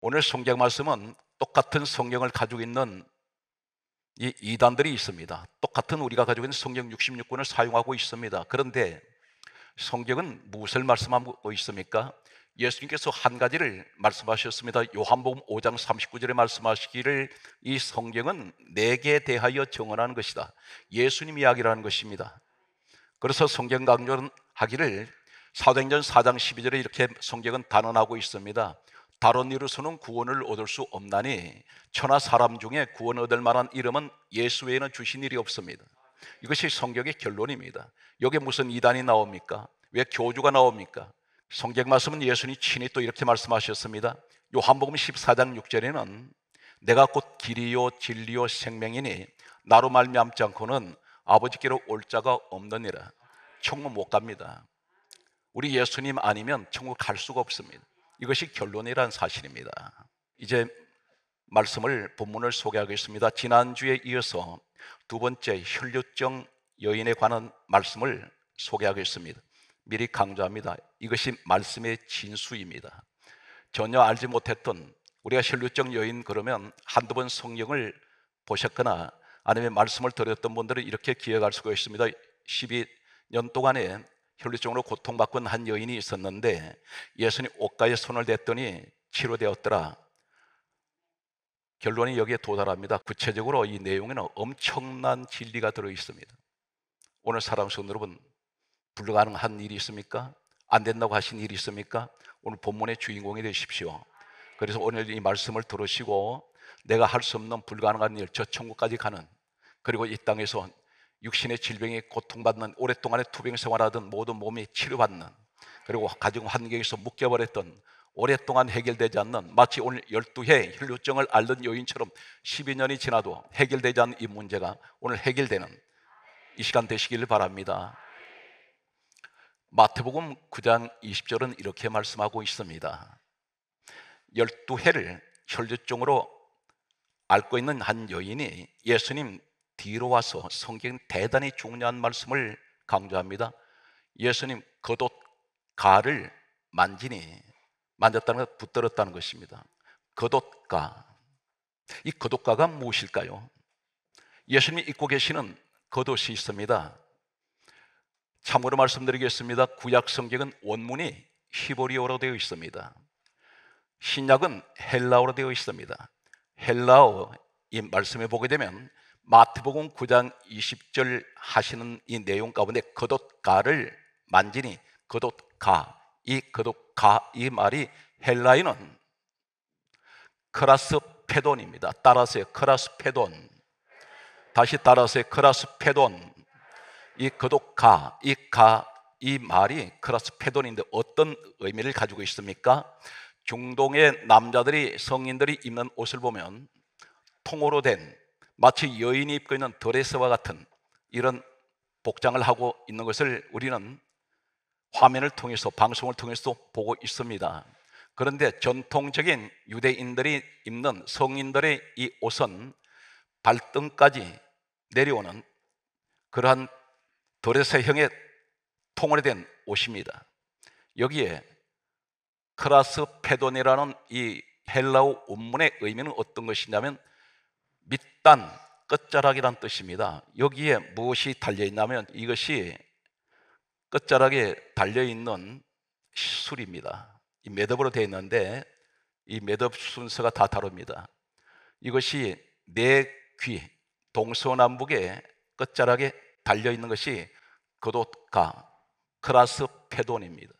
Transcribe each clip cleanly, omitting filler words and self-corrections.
오늘 성경 말씀은 똑같은 성경을 가지고 있는 이 이단들이 있습니다. 똑같은 우리가 가지고 있는 성경 66권을 사용하고 있습니다. 그런데 성경은 무엇을 말씀하고 있습니까? 예수님께서 한 가지를 말씀하셨습니다. 요한복음 5장 39절에 말씀하시기를 이 성경은 내게 대하여 증언하는 것이다. 예수님 이야기라는 것입니다. 그래서 성경 강조는 하기를 사도행전 4장 12절에 이렇게 성경은 단언하고 있습니다. 다른 이로서는 구원을 얻을 수 없나니 천하 사람 중에 구원 얻을 만한 이름은 예수 외에는 주신 일이 없습니다. 이것이 성경의 결론입니다. 여기에 무슨 이단이 나옵니까? 왜 교주가 나옵니까? 성경 말씀은 예수님이 친히 또 이렇게 말씀하셨습니다. 요한복음 14장 6절에는 내가 곧 길이요 진리요 생명이니 나로 말미암지 않고는 아버지께로 올 자가 없느니라. 천국 못 갑니다. 우리 예수님 아니면 천국 갈 수가 없습니다. 이것이 결론이란 사실입니다. 이제 말씀을 본문을 소개하겠습니다. 지난주에 이어서 두 번째 혈류증 여인에 관한 말씀을 소개하겠습니다. 미리 강조합니다. 이것이 말씀의 진수입니다. 전혀 알지 못했던, 우리가 혈류증 여인 그러면 한두 번 성경을 보셨거나 아니면 말씀을 들었던 분들은 이렇게 기억할 수가 있습니다. 12년 동안에 혈류증으로 고통받고 있는 한 여인이 있었는데 예수님 옷가에 손을 댔더니 치료되었더라. 결론이 여기에 도달합니다. 구체적으로 이 내용에는 엄청난 진리가 들어 있습니다. 오늘 사랑하는 성도 여러분, 불가능한 일이 있습니까? 안 된다고 하신 일이 있습니까? 오늘 본문의 주인공이 되십시오. 그래서 오늘 이 말씀을 들으시고 내가 할 수 없는 불가능한 일, 저 천국까지 가는, 그리고 이 땅에서 육신의 질병에 고통받는, 오랫동안의 투병 생활하던 모든 몸이 치료받는, 그리고 가정 환경에서 묶여버렸던, 오랫동안 해결되지 않는, 마치 오늘 12해 혈류증을 앓는 여인처럼 12년이 지나도 해결되지 않는 이 문제가 오늘 해결되는 이 시간 되시기를 바랍니다. 마태복음 9장 20절은 이렇게 말씀하고 있습니다. 12해를 혈류증으로 앓고 있는 한 여인이 예수님 뒤로 와서 성경 대단히 중요한 말씀을 강조합니다. 예수님 겉옷가를 만지니, 만졌다는 것, 붙들었다는 것입니다. 겉옷가, 이 겉옷가가 무엇일까요? 예수님이 입고 계시는 겉옷이 있습니다. 참고로 말씀드리겠습니다. 구약 성경은 원문이 히브리어로 되어 있습니다. 신약은 헬라어로 되어 있습니다. 헬라어 이 말씀에 보게 되면 마태복음 9장 20절 하시는 이 내용 가운데 겉옷가를 만지니, 겉옷가, 이 겉옷가 이 말이 헬라어는 크라스페돈입니다. 따라서요, 크라스페돈. 다시 따라서요, 크라스페돈. 이 겉옷가, 이 말이 크라스페돈인데 어떤 의미를 가지고 있습니까? 중동의 남자들이, 성인들이 입는 옷을 보면 통으로 된, 마치 여인이 입고 있는 드레스와 같은 이런 복장을 하고 있는 것을 우리는 화면을 통해서, 방송을 통해서 보고 있습니다. 그런데 전통적인 유대인들이 입는 성인들의 이 옷은 발등까지 내려오는 그러한 드레스형의 통으로 된 옷입니다. 여기에 크라스페돈이라는 이 헬라어 원문의 의미는 어떤 것이냐면 밑단, 끝자락이란 뜻입니다. 여기에 무엇이 달려있냐면 이것이 끝자락에 달려있는 술입니다. 이 매듭으로 되어 있는데 이 매듭 순서가 다 다릅니다. 이것이 네 귀, 동서남북의 끝자락에 달려있는 것이 겉옷가, 크라스페돈입니다.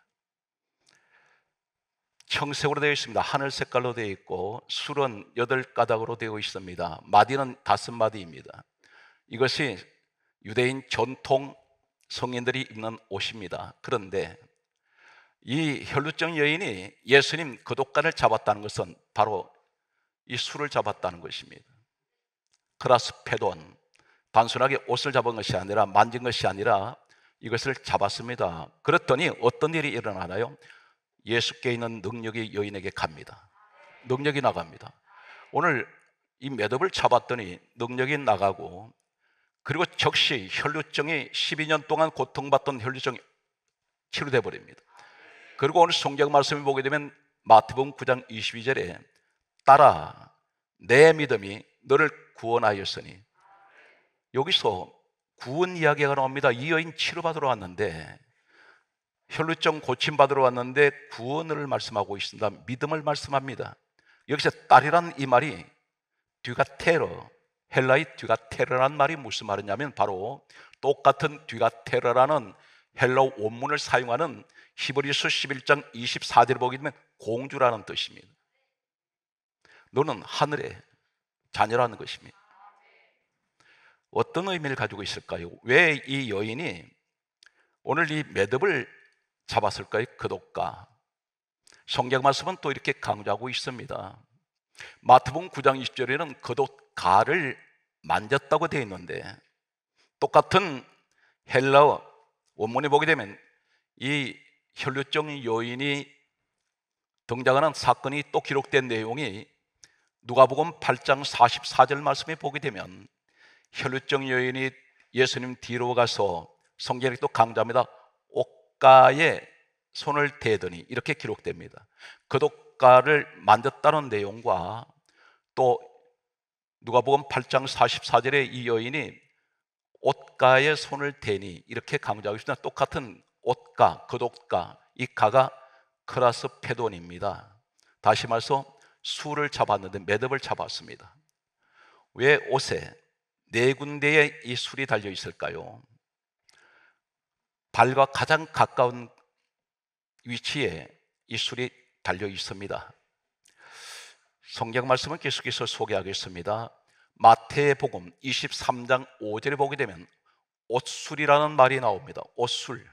청색으로 되어 있습니다. 하늘 색깔로 되어 있고 술은 8가닥으로 되어 있습니다. 마디는 5마디입니다. 이것이 유대인 전통 성인들이 입는 옷입니다. 그런데 이 혈루증 여인이 예수님 겉옷가를 잡았다는 것은 바로 이 술을 잡았다는 것입니다. 크라스페돈, 단순하게 옷을 잡은 것이 아니라, 만진 것이 아니라 이것을 잡았습니다. 그랬더니 어떤 일이 일어나나요? 예수께 있는 능력이 여인에게 갑니다. 능력이 나갑니다. 오늘 이 매듭을 잡았더니 능력이 나가고, 그리고 즉시 혈류증이 12년 동안 고통받던 혈류증이 치료돼 버립니다. 그리고 오늘 성경 말씀을 보게 되면 마태복음 9장 22절에 딸아, 내 믿음이 너를 구원하였으니. 여기서 구원 이야기가 나옵니다. 이 여인 치료받으러 왔는데, 혈루증 고침받으러 왔는데 구원을 말씀하고 있습니다. 믿음을 말씀합니다. 여기서 딸이란 이 말이 뒤가테러, 헬라의 뒤가테러라는 말이 무슨 말이냐면 바로 똑같은 뒤가테러라는 헬라어 원문을 사용하는 히브리서 11장 24절을 보게 되면 공주라는 뜻입니다. 너는 하늘의 자녀라는 것입니다. 어떤 의미를 가지고 있을까요? 왜 이 여인이 오늘 이 매듭을 잡았을까요? 거독가. 성경 말씀은 또 이렇게 강조하고 있습니다. 마태복음 9장 20절에는 거독가를 만졌다고 되어 있는데, 똑같은 헬라어 원문에 보게 되면 이 혈루증 여인이 등장하는 사건이 또 기록된 내용이 누가복음 8장 44절 말씀에 보게 되면 혈루증 여인이 예수님 뒤로 가서 성경이 또 강조합니다. 옷가에 손을 대더니 이렇게 기록됩니다. 거독가를 만졌다는 내용과 또 누가복음 8장 44절에 이 여인이 옷가에 손을 대니 이렇게 강조하고 있습니다. 똑같은 옷가, 거독가, 이 가가 크라스페돈입니다. 다시 말해서 수를 잡았는데 매듭을 잡았습니다. 왜 옷에 네 군데에 이 술이 달려 있을까요? 발과 가장 가까운 위치에 이 술이 달려 있습니다. 성경 말씀을 계속해서 소개하겠습니다. 마태복음 23장 5절에 보게 되면 옷술이라는 말이 나옵니다. 옷술,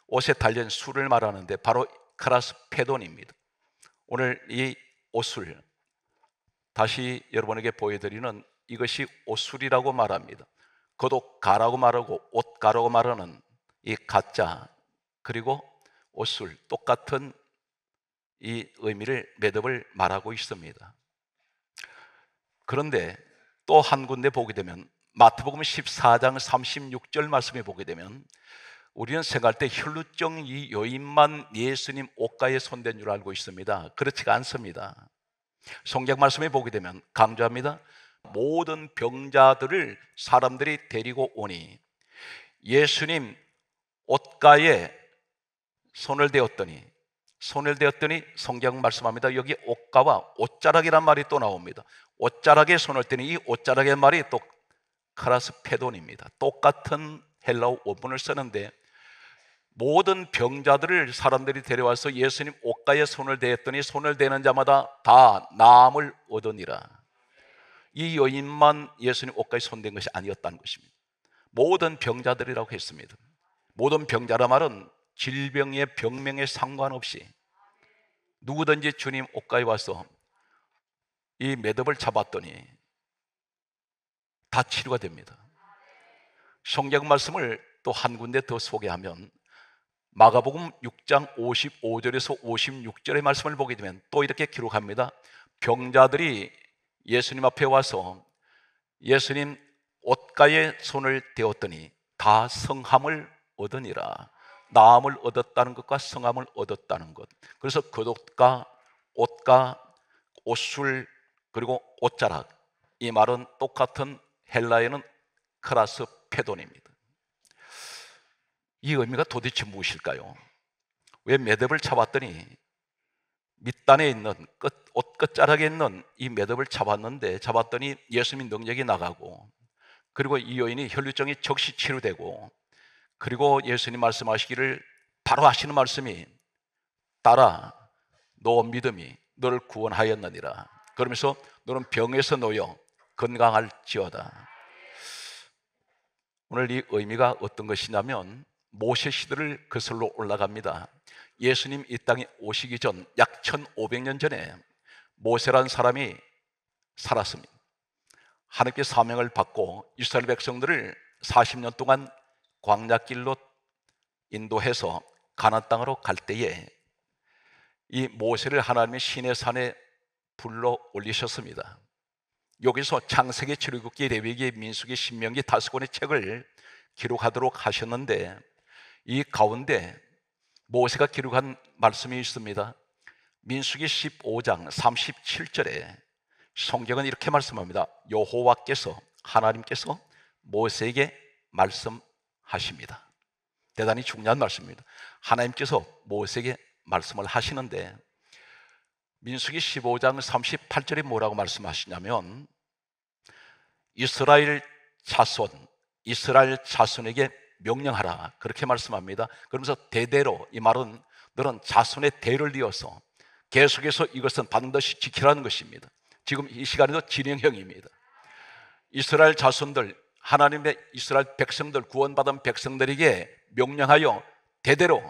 옷에 달린 술을 말하는데 바로 크라스페돈입니다. 오늘 이 옷술, 다시 여러분에게 보여드리는 이것이 옷술이라고 말합니다. 거독가라고 말하고 옷가라고 말하는 이 가짜, 그리고 옷술, 똑같은 이 의미를 매듭을 말하고 있습니다. 그런데 또 한 군데 보게 되면 마태복음 14장 36절 말씀에 보게 되면 우리는 생각할 때 혈루증 이 여인만 예수님 옷가에 손댄 줄 알고 있습니다. 그렇지가 않습니다. 성경 말씀에 보게 되면 강조합니다. 모든 병자들을 사람들이 데리고 오니 예수님 옷가에 손을 대었더니 성경 말씀합니다. 여기 옷가와 옷자락이란 말이 또 나옵니다. 옷자락에 손을 대니 이 옷자락의 말이 또 크라스페돈입니다. 똑같은 헬라어 원문을 쓰는데 모든 병자들을 사람들이 데려와서 예수님 옷가에 손을 대었더니 손을 대는 자마다 다 나음을 얻으니라. 이 여인만 예수님 옷가에 손댄 것이 아니었다는 것입니다. 모든 병자들이라고 했습니다. 모든 병자라 말은 질병의 병명에 상관없이 누구든지 주님 옷가에 와서 이 매듭을 잡았더니 다 치료가 됩니다. 성경 말씀을 또 한 군데 더 소개하면 마가복음 6장 55절에서 56절의 말씀을 보게 되면 또 이렇게 기록합니다. 병자들이 예수님 앞에 와서 예수님 옷가에 손을 대었더니 다 성함을 얻으니라. 나음을 얻었다는 것과 성함을 얻었다는 것. 그래서 거독가, 옷가, 옷술, 그리고 옷자락, 이 말은 똑같은 헬라어는 크라스페돈입니다. 이 의미가 도대체 무엇일까요? 왜 매듭을 잡았더니 밑단에 있는 옷 끝자락에 있는 이 매듭을 잡았더니 예수님 능력이 나가고, 그리고 이 여인이 혈루증이 즉시 치료되고, 그리고 예수님 말씀하시기를 바로 하시는 말씀이 딸아, 너 믿음이 너를 구원하였느니라. 그러면서 너는 병에서 놓여 건강할지어다. 오늘 이 의미가 어떤 것이냐면 모세 시대를 거슬러 올라갑니다. 예수님 이 땅에 오시기 전 약 1500년 전에 모세라는 사람이 살았습니다. 하나님께 사명을 받고 이스라엘 백성들을 40년 동안 광야길로 인도해서 가나안 땅으로 갈 때에 이 모세를 하나님의 시내산에 불러 올리셨습니다. 여기서 창세기, 출애굽기, 레위기, 민수기, 신명기 5권의 책을 기록하도록 하셨는데 이 가운데 모세가 기록한 말씀이 있습니다. 민수기 15장 37절에 성경은 이렇게 말씀합니다. 여호와께서, 하나님께서 모세에게 말씀하십니다. 대단히 중요한 말씀입니다. 하나님께서 모세에게 말씀을 하시는데 민수기 15장 38절에 뭐라고 말씀하시냐면 이스라엘 자손에게 명령하라, 그렇게 말씀합니다. 그러면서 대대로, 이 말은 너는 자손의 대를 이어서 계속해서 이것은 반드시 지키라는 것입니다. 지금 이 시간에도 진행형입니다. 이스라엘 자손들, 하나님의 이스라엘 백성들, 구원받은 백성들에게 명령하여 대대로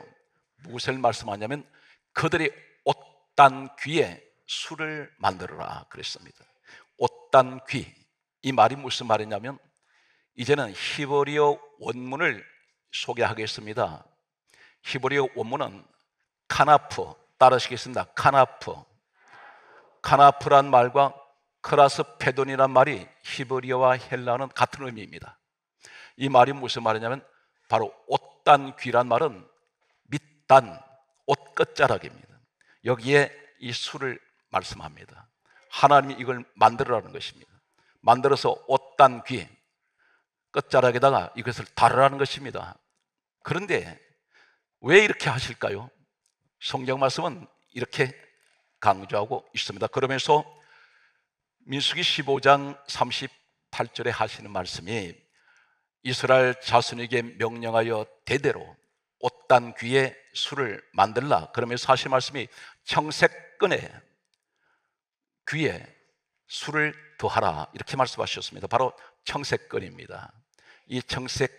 무엇을 말씀하냐면 그들이 옷단 귀에 술을 만들어라 그랬습니다. 옷단 귀, 이 말이 무슨 말이냐면 이제는 히브리어 원문을 소개하겠습니다. 히브리어 원문은 카나프, 따르시겠습니다. 카나프란 말과 크라스페돈이란 말이 히브리어와 헬라어는 같은 의미입니다. 이 말이 무슨 말이냐면 바로 옷단 귀란 말은 밑단, 옷 끝자락입니다. 여기에 이 술을 말씀합니다. 하나님이 이걸 만들어라는 것입니다. 만들어서 옷단 귀 끝자락에다가 이것을 달으라는 것입니다. 그런데 왜 이렇게 하실까요? 성경 말씀은 이렇게 강조하고 있습니다. 그러면서 민수기 15장 38절에 하시는 말씀이 이스라엘 자손에게 명령하여 대대로 옷단 귀에 술을 만들라, 그러면서 하시는 말씀이 청색끈에 귀에 술을 더하라, 이렇게 말씀하셨습니다. 바로 청색끈입니다. 이 청색으로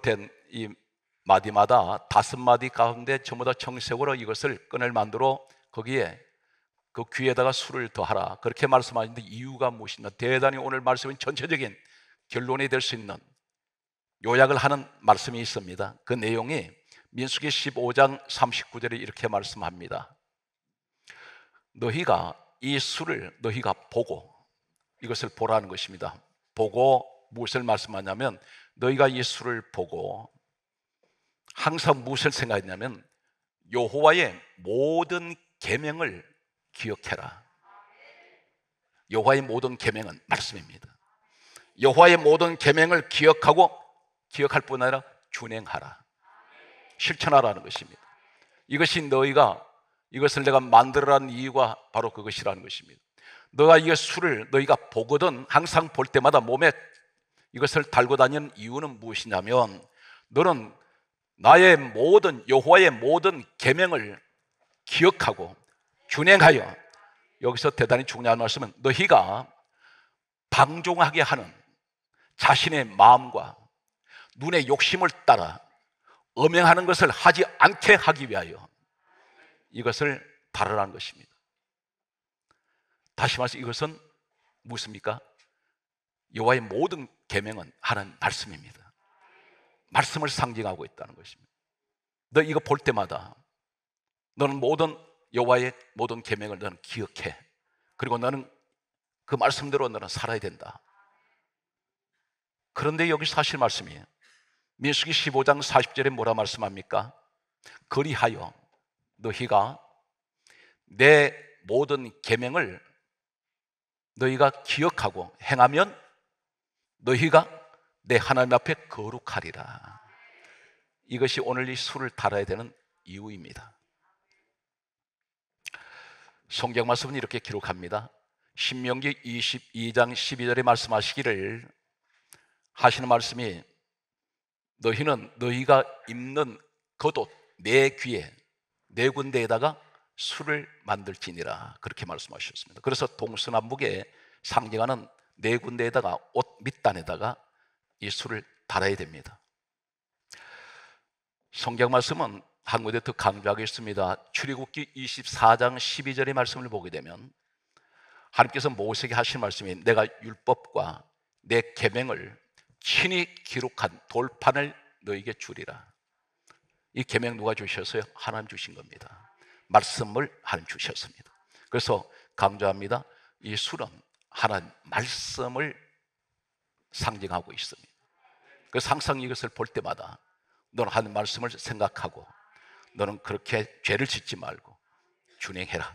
된 이 마디마다 5마디 가운데 전부 다 청색으로 이것을 끈을 만들어 거기에 그 귀에다가 술을 더하라, 그렇게 말씀하시는데 이유가 무엇이냐? 대단히 오늘 말씀은 전체적인 결론이 될 수 있는 요약을 하는 말씀이 있습니다. 그 내용이 민수기 15장 39절에 이렇게 말씀합니다. 너희가 이 술을 너희가 보고, 이것을 보라는 것입니다. 보고 무엇을 말씀하냐면 너희가 이 술을 보고 항상 무엇을 생각했냐면 여호와의 모든 계명을 기억해라. 여호와의 모든 계명은 말씀입니다. 여호와의 모든 계명을 기억할 뿐 아니라 준행하라, 실천하라는 것입니다. 이것이 너희가 이것을 내가 만들어라는 이유가 바로 그것이라는 것입니다. 너가 이 술을 너희가 보거든 항상 볼 때마다 몸에 이것을 달고 다니는 이유는 무엇이냐면 너는 나의 모든 여호와의 모든 계명을 기억하고 준행하여, 여기서 대단히 중요한 말씀은 너희가 방종하게 하는 자신의 마음과 눈의 욕심을 따라 음행하는 것을 하지 않게 하기 위하여 이것을 다루라는 것입니다. 다시 말해서 이것은 무엇입니까? 여호와의 모든 계명은 하나님 말씀입니다. 말씀을 상징하고 있다는 것입니다. 너 이거 볼 때마다 너는 모든 여호와의 모든 계명을 너는 기억해. 그리고 너는 그 말씀대로 너는 살아야 된다. 그런데 여기서 하실 말씀이에요. 민수기 15장 40절에 뭐라 말씀합니까? 그리하여 너희가 내 모든 계명을 너희가 기억하고 행하면 너희가 내 하나님 앞에 거룩하리라. 이것이 오늘 이 술을 달아야 되는 이유입니다. 성경 말씀은 이렇게 기록합니다. 신명기 22장 12절에 말씀하시기를 하시는 말씀이 너희는 너희가 입는 겉옷 네 귀에 네 군데에다가 술을 만들지니라, 그렇게 말씀하셨습니다. 그래서 동서남북에 상징하는 네 군데에다가 옷 밑단에다가 이 술을 달아야 됩니다. 성경 말씀은 한 군데 더 강조하겠습니다. 출애굽기 24장 12절의 말씀을 보게 되면 하나님께서 모세에게 하신 말씀이 내가 율법과 내 계명을 친히 기록한 돌판을 너에게 주리라. 이 계명 누가 주셨어요? 하나님 주신 겁니다. 말씀을 하나님 주셨습니다. 그래서 강조합니다. 이 술은 하나님 말씀을 상징하고 있습니다. 그래서 항상 이것을 볼 때마다 너는 하나님 말씀을 생각하고 너는 그렇게 죄를 짓지 말고 준행해라.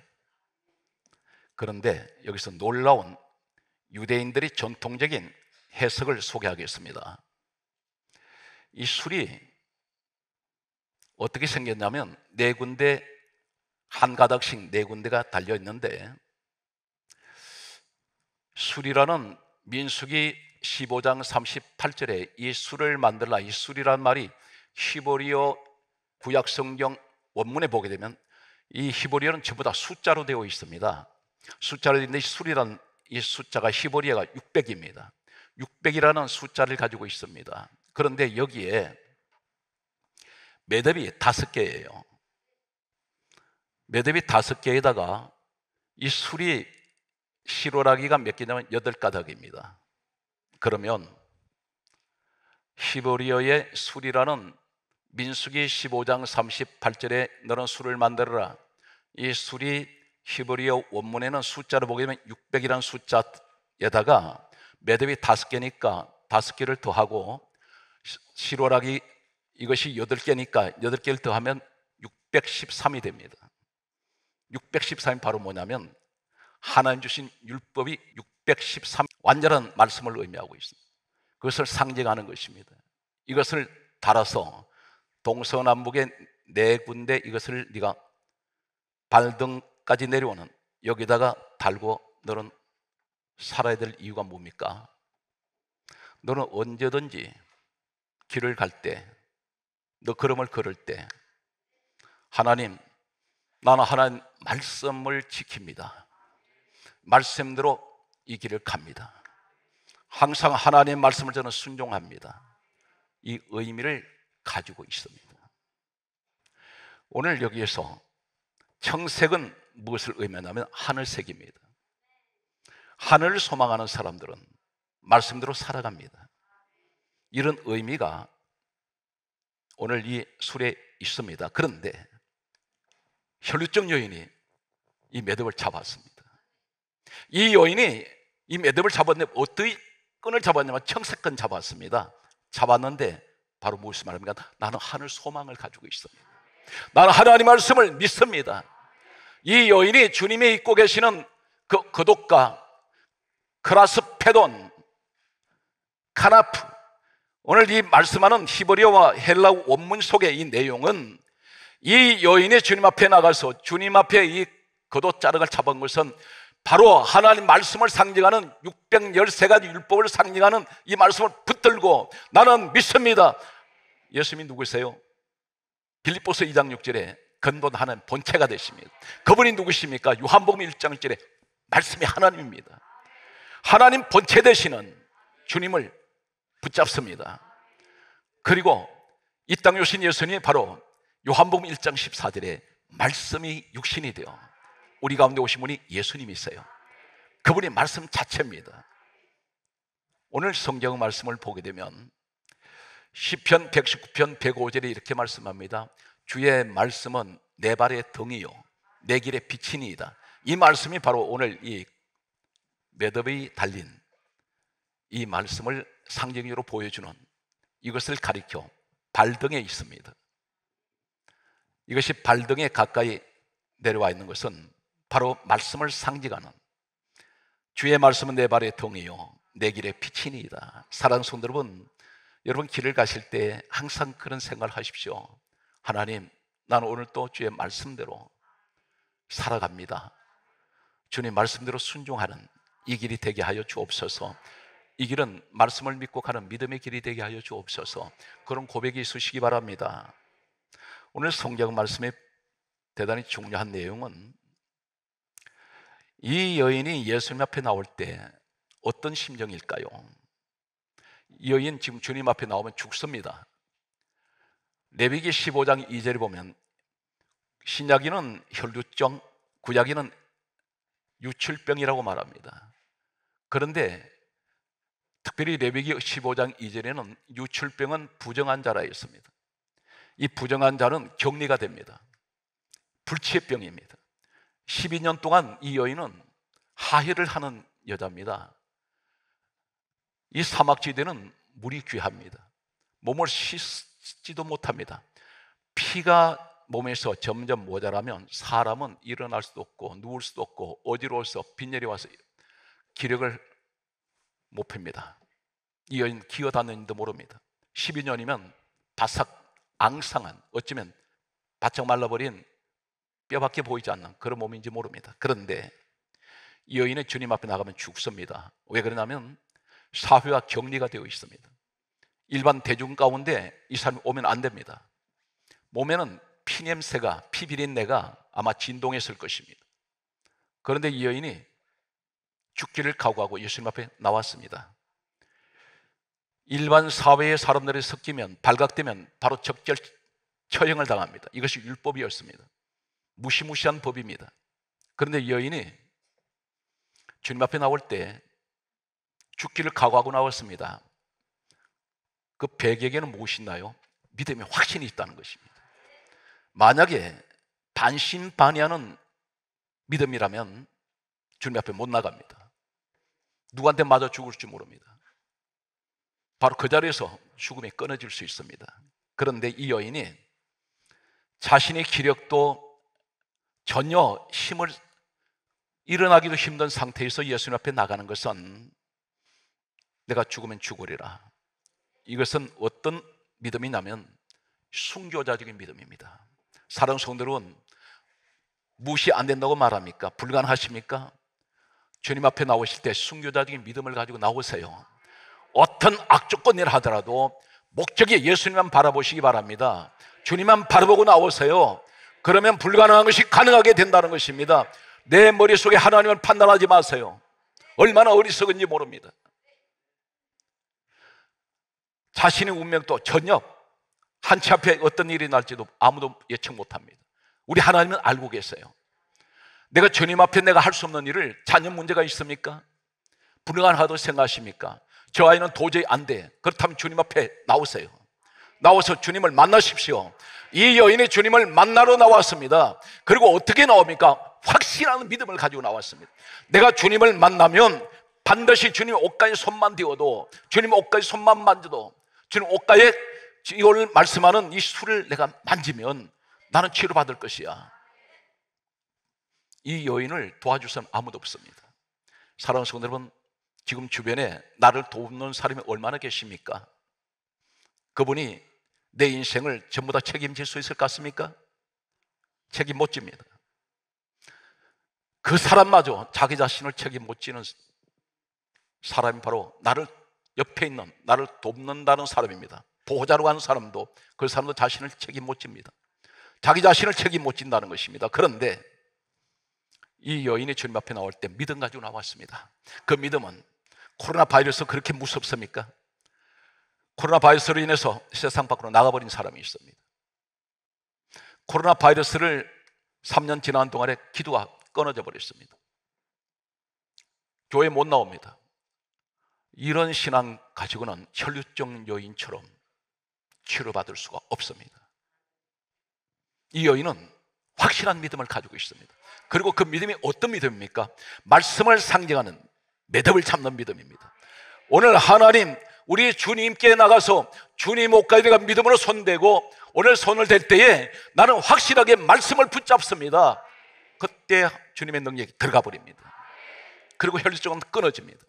그런데 여기서 놀라운 유대인들의 전통적인 해석을 소개하겠습니다. 이 술이 어떻게 생겼냐면 네 군데, 한 가닥씩 네 군데가 달려 있는데, 술이라는 민수기 15장 38절에 이 술을 만들라, 이 술이란 말이 히브리어 구약성경 원문에 보게 되면 이 히브리어는 전부 다 숫자로 되어 있습니다. 숫자로 되어 있는데 술이란 이 숫자가 히브리어가 600입니다. 600이라는 숫자를 가지고 있습니다. 그런데 여기에 매듭이 5개예요. 매듭이 5개에다가 이 술이 시로라기가 몇 개냐면 8가닥입니다. 그러면 히브리어의 술이라는 민수기 15장 38절에 너는 술을 만들어라, 이 술이 히브리어 원문에는 숫자로 보게 되면 600이라는 숫자에다가 매듭이 5개니까 5개를 더하고 시로라기 이것이 8개니까 8개를 더하면 613이 됩니다. 613이 바로 뭐냐면 하나님 주신 율법이 613 완전한 말씀을 의미하고 있습니다. 그것을 상징하는 것입니다. 이것을 달아서 동서남북의 4군데 이것을 네가 발등까지 내려오는 여기다가 달고 너는 살아야 될 이유가 뭡니까? 너는 언제든지 길을 갈 때, 너 걸음을 걸을 때 하나님, 나는 하나님 말씀을 지킵니다. 말씀대로 이 길을 갑니다. 항상 하나님의 말씀을 저는 순종합니다. 이 의미를 가지고 있습니다. 오늘 여기에서 청색은 무엇을 의미하냐면 하늘색입니다. 하늘을 소망하는 사람들은 말씀대로 살아갑니다. 이런 의미가 오늘 이 술에 있습니다. 그런데 혈류증 여인이 이 매듭을 잡았습니다. 이 여인이 이 매듭을 잡았는데 어떻게 끈을 잡았냐면 청색끈 잡았습니다. 잡았는데 바로 무엇을 말합니까? 나는 하늘 소망을 가지고 있습니다. 나는 하나님 말씀을 믿습니다. 이 여인이 주님이 입고 계시는 그 거독과 크라스페돈, 카나프, 오늘 이 말씀하는 히브리어와 헬라어 원문 속의 이 내용은 이 여인이 주님 앞에 나가서 주님 앞에 이 겉옷자락을 잡은 것은 바로 하나님 말씀을 상징하는 613가지 율법을 상징하는 이 말씀을 붙들고 나는 믿습니다. 예수님이 누구세요? 빌립보서 2장 6절에 근본 하나님 본체가 되십니다. 그분이 누구십니까? 요한복음 1장 1절에 말씀이 하나님입니다. 하나님 본체 되시는 주님을 붙잡습니다. 그리고 이 땅에 오신 예수님이 바로 요한복음 1장 14절에 말씀이 육신이 되어 우리 가운데 오신 분이 예수님이세요. 그분이 말씀 자체입니다. 오늘 성경 말씀을 보게 되면 시편 119편 105절에 이렇게 말씀합니다. 주의 말씀은 내 발의 등이요 내 길의 빛이니이다. 이 말씀이 바로 오늘 이 매듭이 달린 이 말씀을 상징으로 보여주는, 이것을 가리켜 발등에 있습니다. 이것이 발등에 가까이 내려와 있는 것은 바로 말씀을 상징하는, 주의 말씀은 내 발의 등이요 내 길의 빛이니이다. 사랑하는 성도 여러분 길을 가실 때 항상 그런 생각을 하십시오. 하나님, 나는 오늘 또 주의 말씀대로 살아갑니다. 주님 말씀대로 순종하는 이 길이 되게 하여 주옵소서. 이 길은 말씀을 믿고 가는 믿음의 길이 되게 하여 주옵소서. 그런 고백이 있으시기 바랍니다. 오늘 성경 말씀의 대단히 중요한 내용은 이 여인이 예수님 앞에 나올 때 어떤 심정일까요? 이 여인 지금 주님 앞에 나오면 죽습니다. 레위기 15장 2절에 보면 신약에는 혈류증, 구약에는 유출병이라고 말합니다. 그런데 특별히 레위기 15장 2절에는 유출병은 부정한 자라 했습니다. 이 부정한 자는 격리가 됩니다. 불치병입니다. 12년 동안 이 여인은 하혈을 하는 여자입니다. 이 사막지대는 물이 귀합니다. 몸을 씻지도 못합니다. 피가 몸에서 점점 모자라면 사람은 일어날 수도 없고 누울 수도 없고 어지러워서 빈혈이 와서 기력을 못 팹니다. 이 여인 기어다니는지도 모릅니다. 12년이면 바싹 앙상한, 어쩌면 바짝 말라버린 뼈밖에 보이지 않는 그런 몸인지 모릅니다. 그런데 이 여인은 주님 앞에 나가면 죽습니다. 왜 그러냐면 사회와 격리가 되어 있습니다. 일반 대중 가운데 이 사람이 오면 안 됩니다. 몸에는 피냄새가, 피비린내가 아마 진동했을 것입니다. 그런데 이 여인이 죽기를 각오하고 예수님 앞에 나왔습니다. 일반 사회의 사람들이 섞이면, 발각되면 바로 적절 처형을 당합니다. 이것이 율법이었습니다. 무시무시한 법입니다. 그런데 이 여인이 주님 앞에 나올 때 죽기를 각오하고 나왔습니다. 그 배경에는 무엇이 있나요? 믿음의 확신이 있다는 것입니다. 만약에 반신반의하는 믿음이라면 주님 앞에 못 나갑니다. 누구한테 맞아 죽을지 모릅니다. 바로 그 자리에서 죽음이 끊어질 수 있습니다. 그런데 이 여인이 자신의 기력도 전혀 힘을 일어나기도 힘든 상태에서 예수님 앞에 나가는 것은 내가 죽으면 죽으리라. 이것은 어떤 믿음이냐면 순교자적인 믿음입니다. 사랑하는 성도 여러분, 무시 안 된다고 말합니까? 불가능하십니까? 주님 앞에 나오실 때 순교자적인 믿음을 가지고 나오세요. 어떤 악조건이라 하더라도 목적이 예수님만 바라보시기 바랍니다. 주님만 바라보고 나오세요. 그러면 불가능한 것이 가능하게 된다는 것입니다. 내 머릿속에 하나님을 판단하지 마세요. 얼마나 어리석은지 모릅니다. 자신의 운명도 전혀 한치 앞에 어떤 일이 날지도 아무도 예측 못합니다. 우리 하나님은 알고 계세요. 내가 주님 앞에 내가 할 수 없는 일을, 자녀 문제가 있습니까? 불가능하다고 생각하십니까? 저 아이는 도저히 안 돼. 그렇다면 주님 앞에 나오세요. 나와서 주님을 만나십시오. 이 여인이 주님을 만나러 나왔습니다. 그리고 어떻게 나옵니까? 확실한 믿음을 가지고 나왔습니다. 내가 주님을 만나면 반드시 주님 옷가에 손만 대어도, 주님 옷가에 손만 만져도, 주님 옷가에 이걸 말씀하는 이 술을 내가 만지면 나는 치료받을 것이야. 이 여인을 도와줄 사람 아무도 없습니다. 사랑하는 성도 여러분, 지금 주변에 나를 돕는 사람이 얼마나 계십니까? 그분이 내 인생을 전부 다 책임질 수 있을 것 같습니까? 책임 못 집니다. 그 사람마저 자기 자신을 책임 못 지는 사람이 바로 나를 옆에 있는, 나를 돕는다는 사람입니다. 보호자로 가는 사람도, 그 사람도 자신을 책임 못 집니다. 자기 자신을 책임 못 진다는 것입니다. 그런데 이 여인이 주님 앞에 나올 때 믿음 가지고 나왔습니다. 그 믿음은 코로나 바이러스 그렇게 무섭습니까? 코로나 바이러스로 인해서 세상 밖으로 나가버린 사람이 있습니다. 코로나 바이러스를 3년 지난 동안에 기도가 끊어져 버렸습니다. 교회 못 나옵니다. 이런 신앙 가지고는 혈류증 여인처럼 치료받을 수가 없습니다. 이 여인은 확실한 믿음을 가지고 있습니다. 그리고 그 믿음이 어떤 믿음입니까? 말씀을 상징하는 매듭을 잡는 믿음입니다. 오늘 하나님, 우리 주님께 나가서 주님 옷가에 내가 믿음으로 손대고 오늘 손을 댈 때에 나는 확실하게 말씀을 붙잡습니다. 그때 주님의 능력이 들어가 버립니다. 그리고 혈류증은 끊어집니다.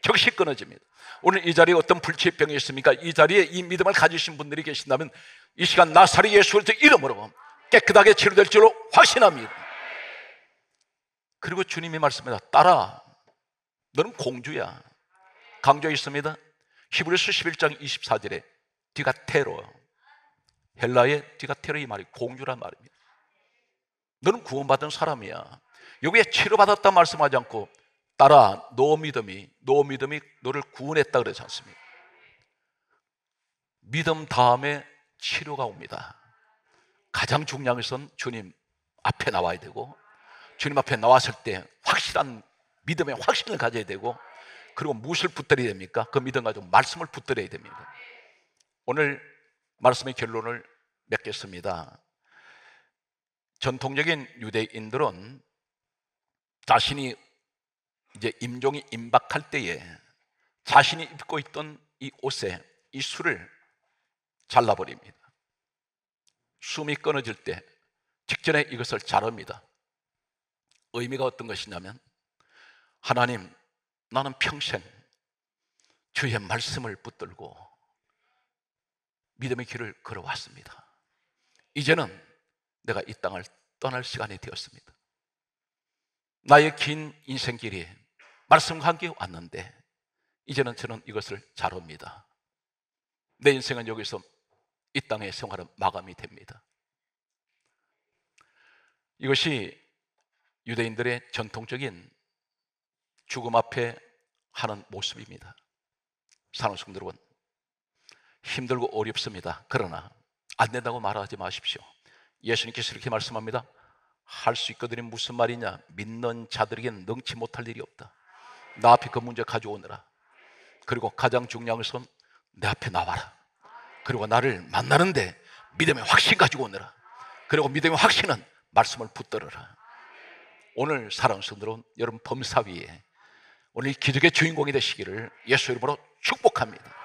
즉시 끊어집니다. 오늘 이 자리에 어떤 불치병이 있습니까? 이 자리에 이 믿음을 가지신 분들이 계신다면 이 시간 나사렛 예수 그리스도의 이름으로 깨끗하게 치료될 줄로 확신합니다. 그리고 주님이 말씀합니다. 딸아, 너는 공주야. 강조해 있습니다. 히브리서 11장 24절에 디가테로, 헬라의 디가테로, 이 말이 공주란 말입니다. 너는 구원받은 사람이야. 여기에 치료받았다 말씀하지 않고 딸아, 너 믿음이 너를 구원했다 그러지 않습니까? 믿음 다음에 치료가 옵니다. 가장 중요한 것은 주님 앞에 나와야 되고, 주님 앞에 나왔을 때 확실한 믿음의 확신을 가져야 되고, 그리고 무엇을 붙들어야 됩니까? 그 믿음 가지고 말씀을 붙들어야 됩니다. 오늘 말씀의 결론을 맺겠습니다. 전통적인 유대인들은 자신이 이제 임종이 임박할 때에 자신이 입고 있던 이 옷에 이 술을 잘라버립니다. 숨이 끊어질 때 직전에 이것을 자릅니다. 의미가 어떤 것이냐면, 하나님, 나는 평생 주의 말씀을 붙들고 믿음의 길을 걸어왔습니다. 이제는 내가 이 땅을 떠날 시간이 되었습니다. 나의 긴 인생길이 말씀과 함께 왔는데 이제는 저는 이것을 자릅니다. 내 인생은 여기서 이 땅의 생활은 마감이 됩니다. 이것이 유대인들의 전통적인 죽음 앞에 하는 모습입니다. 사랑하는 성도 여러분, 힘들고 어렵습니다. 그러나 안 된다고 말하지 마십시오. 예수님께서 이렇게 말씀합니다. 할 수 있거든이 무슨 말이냐? 믿는 자들에게는 능치 못할 일이 없다. 나 앞에 그 문제 가져오느라. 그리고 가장 중요한 것은 내 앞에 나와라. 그리고 나를 만나는데 믿음의 확신 가지고 오느라. 그리고 믿음의 확신은 말씀을 붙들어라. 오늘 사랑하는 성도들은 여러분 범사 위에 오늘 기적의 주인공이 되시기를 예수 이름으로 축복합니다.